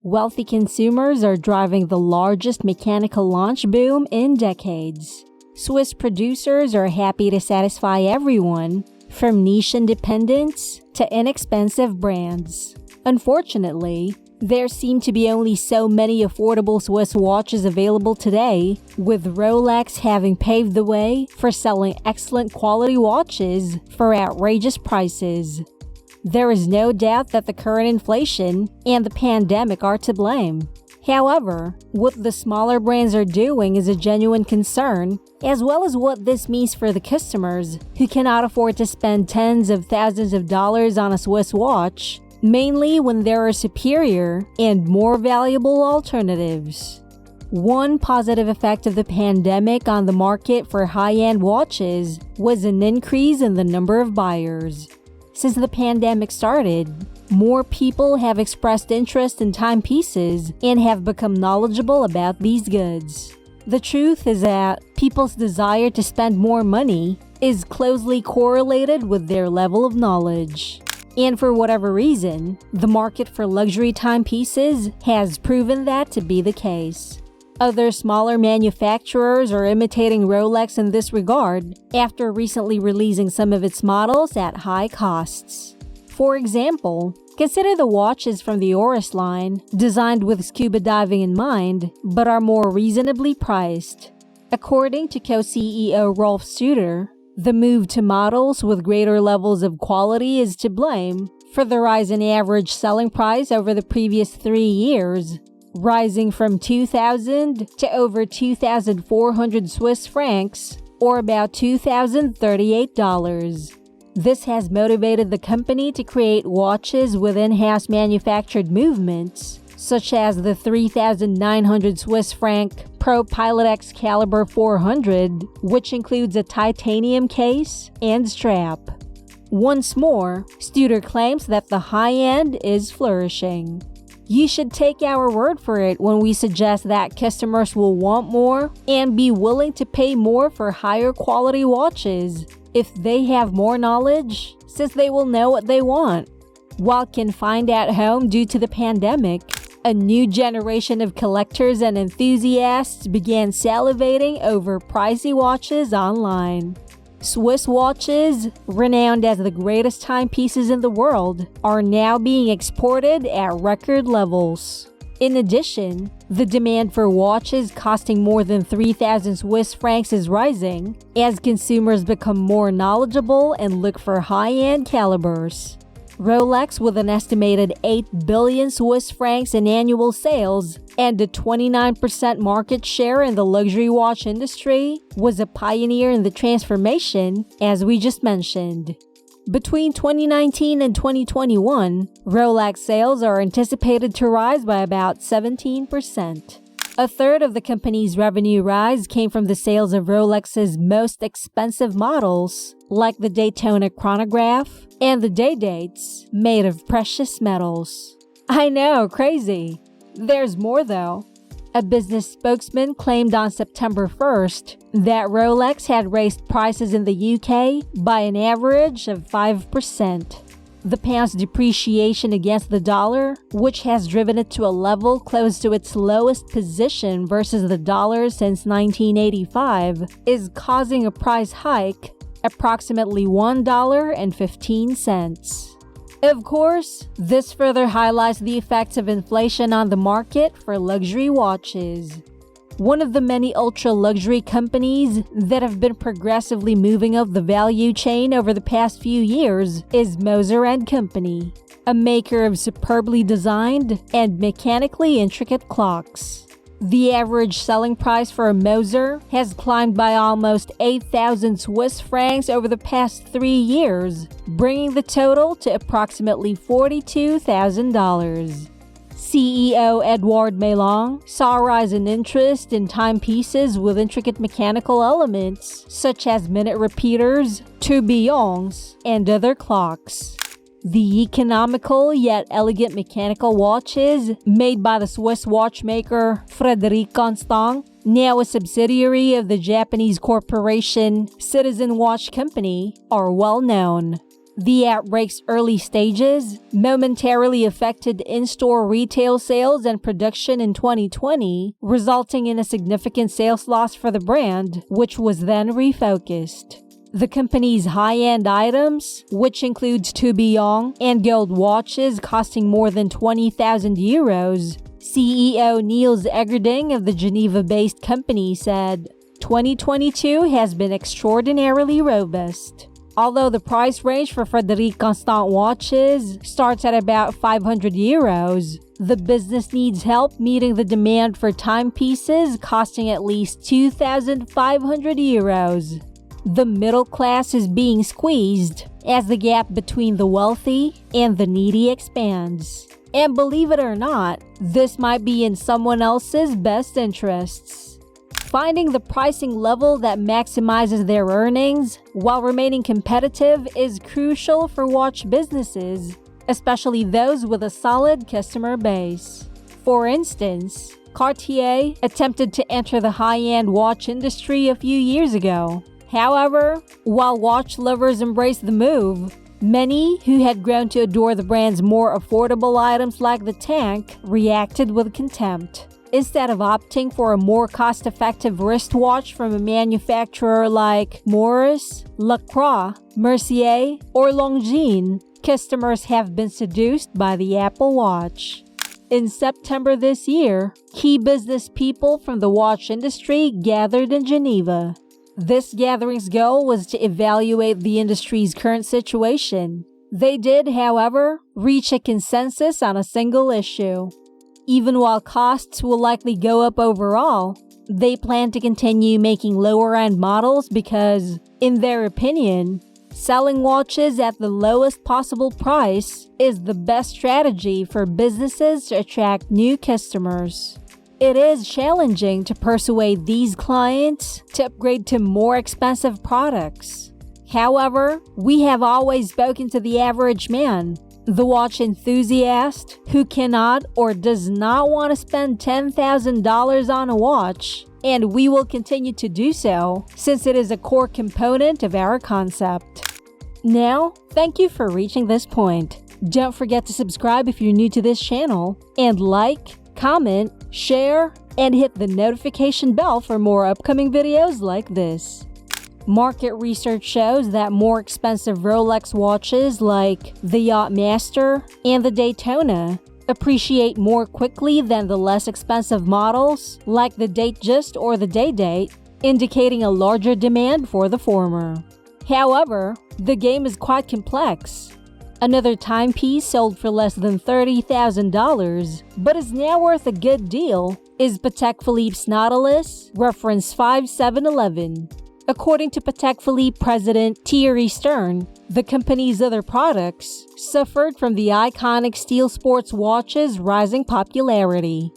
Wealthy consumers are driving the largest mechanical launch boom in decades. Swiss producers are happy to satisfy everyone, from niche independents to inexpensive brands. Unfortunately, there seem to be only so many affordable Swiss watches available today, with Rolex having paved the way for selling excellent quality watches for outrageous prices. There is no doubt that the current inflation and the pandemic are to blame. However, what the smaller brands are doing is a genuine concern, as well as what this means for the customers who cannot afford to spend tens of thousands of dollars on a Swiss watch, mainly when there are superior and more valuable alternatives. One positive effect of the pandemic on the market for high-end watches was an increase in the number of buyers. Since the pandemic started, more people have expressed interest in timepieces and have become knowledgeable about these goods. The truth is that people's desire to spend more money is closely correlated with their level of knowledge. And for whatever reason, the market for luxury timepieces has proven that to be the case. Other smaller manufacturers are imitating Rolex in this regard after recently releasing some of its models at high costs. For example, consider the watches from the Oris line, designed with scuba diving in mind, but are more reasonably priced. According to co-CEO Rolf Suter, the move to models with greater levels of quality is to blame for the rise in average selling price over the previous 3 years, rising from 2,000 to over 2,400 Swiss francs, or about $2,038. This has motivated the company to create watches with in-house manufactured movements, such as the 3,900 Swiss franc Pro Pilot Excalibur 400, which includes a titanium case and strap. Once more, Studer claims that the high-end is flourishing. You should take our word for it when we suggest that customers will want more and be willing to pay more for higher quality watches if they have more knowledge, since they will know what they want. While confined at home due to the pandemic, a new generation of collectors and enthusiasts began salivating over pricey watches online. Swiss watches, renowned as the greatest timepieces in the world, are now being exported at record levels. In addition, the demand for watches costing more than 3,000 Swiss francs is rising as consumers become more knowledgeable and look for high-end calibers. Rolex, with an estimated 8 billion Swiss francs in annual sales and a 29% market share in the luxury watch industry, was a pioneer in the transformation, as we just mentioned. Between 2019 and 2021, Rolex sales are anticipated to rise by about 17%. A third of the company's revenue rise came from the sales of Rolex's most expensive models, like the Daytona chronograph and the Day-Dates, made of precious metals. I know, crazy. There's more though. A business spokesman claimed on September 1st that Rolex had raised prices in the UK by an average of 5%. The pound's depreciation against the dollar, which has driven it to a level close to its lowest position versus the dollar since 1985, is causing a price hike, approximately $1.15. Of course, this further highlights the effects of inflation on the market for luxury watches. One of the many ultra-luxury companies that have been progressively moving up the value chain over the past few years is Moser & Company, a maker of superbly designed and mechanically intricate clocks. The average selling price for a Moser has climbed by almost 8,000 Swiss francs over the past 3 years, bringing the total to approximately $42,000. CEO Edouard Melong saw a rise in interest in timepieces with intricate mechanical elements such as minute repeaters, tourbillons, and other clocks. The economical yet elegant mechanical watches made by the Swiss watchmaker Frédéric Constant, now a subsidiary of the Japanese corporation Citizen Watch Company, are well known. The outbreak's early stages momentarily affected in-store retail sales and production in 2020, resulting in a significant sales loss for the brand, which was then refocused. The company's high-end items, which includes tourbillon and gold watches costing more than 20,000 euros, CEO Niels Egerding of the Geneva-based company said, "2022 has been extraordinarily robust. Although the price range for Frederic Constant watches starts at about 500 euros, the business needs help meeting the demand for timepieces costing at least 2,500 euros. The middle class is being squeezed as the gap between the wealthy and the needy expands. And believe it or not, this might be in someone else's best interests." Finding the pricing level that maximizes their earnings while remaining competitive is crucial for watch businesses, especially those with a solid customer base. For instance, Cartier attempted to enter the high-end watch industry a few years ago. However, while watch lovers embraced the move, many who had grown to adore the brand's more affordable items like the Tank reacted with contempt. Instead of opting for a more cost-effective wristwatch from a manufacturer like Morris, Lacroix, Mercier, or Longines, customers have been seduced by the Apple Watch. In September this year, key business people from the watch industry gathered in Geneva. This gathering's goal was to evaluate the industry's current situation. They did, however, reach a consensus on a single issue. Even while costs will likely go up overall, they plan to continue making lower-end models because, in their opinion, selling watches at the lowest possible price is the best strategy for businesses to attract new customers. It is challenging to persuade these clients to upgrade to more expensive products. However, we have always spoken to the average man, the watch enthusiast who cannot or does not want to spend $10,000 on a watch, and we will continue to do so since it is a core component of our concept. Now, thank you for reaching this point. Don't forget to subscribe if you're new to this channel, and like, comment, share, and hit the notification bell for more upcoming videos like this. Market research shows that more expensive Rolex watches like the Yachtmaster and the Daytona appreciate more quickly than the less expensive models like the Datejust or the Day-Date, indicating a larger demand for the former. However, the game is quite complex. Another timepiece sold for less than $30,000, but is now worth a good deal, is Patek Philippe's Nautilus, reference 5711. According to Patek Philippe president Thierry Stern, the company's other products suffered from the iconic steel sports watch's rising popularity.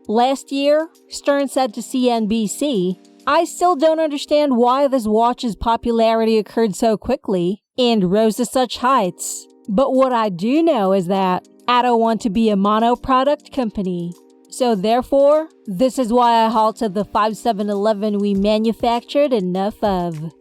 Last year, Stern said to CNBC, "I still don't understand why this watch's popularity occurred so quickly and rose to such heights. But what I do know is that I don't want to be a mono-product company. So therefore, this is why I halted the 5711 we manufactured enough of."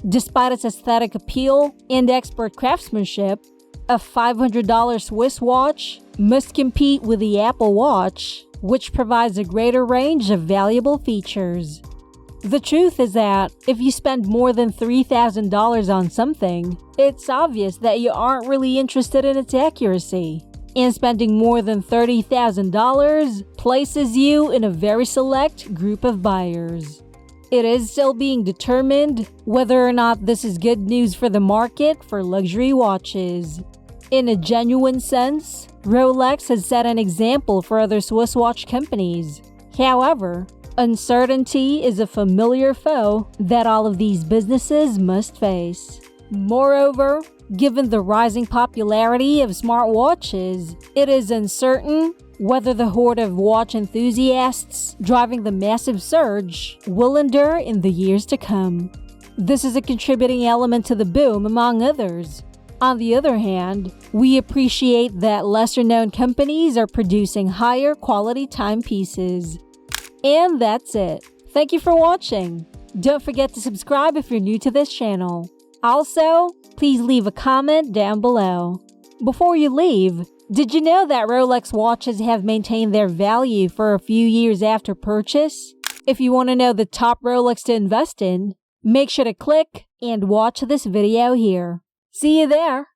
Despite its aesthetic appeal and expert craftsmanship, a $500 Swiss watch must compete with the Apple Watch, which provides a greater range of valuable features. The truth is that if you spend more than $3,000 on something, it's obvious that you aren't really interested in its accuracy. And spending more than $30,000 places you in a very select group of buyers. It is still being determined whether or not this is good news for the market for luxury watches. In a genuine sense, Rolex has set an example for other Swiss watch companies. However, uncertainty is a familiar foe that all of these businesses must face. Moreover, given the rising popularity of smartwatches, it is uncertain whether the horde of watch enthusiasts driving the massive surge will endure in the years to come. This is a contributing element to the boom, among others. On the other hand, we appreciate that lesser-known companies are producing higher quality timepieces. And that's it. Thank you for watching. Don't forget to subscribe if you're new to this channel. Also, please leave a comment down below. Before you leave, did you know that Rolex watches have maintained their value for a few years after purchase? If you want to know the top Rolex to invest in, make sure to click and watch this video here. See you there!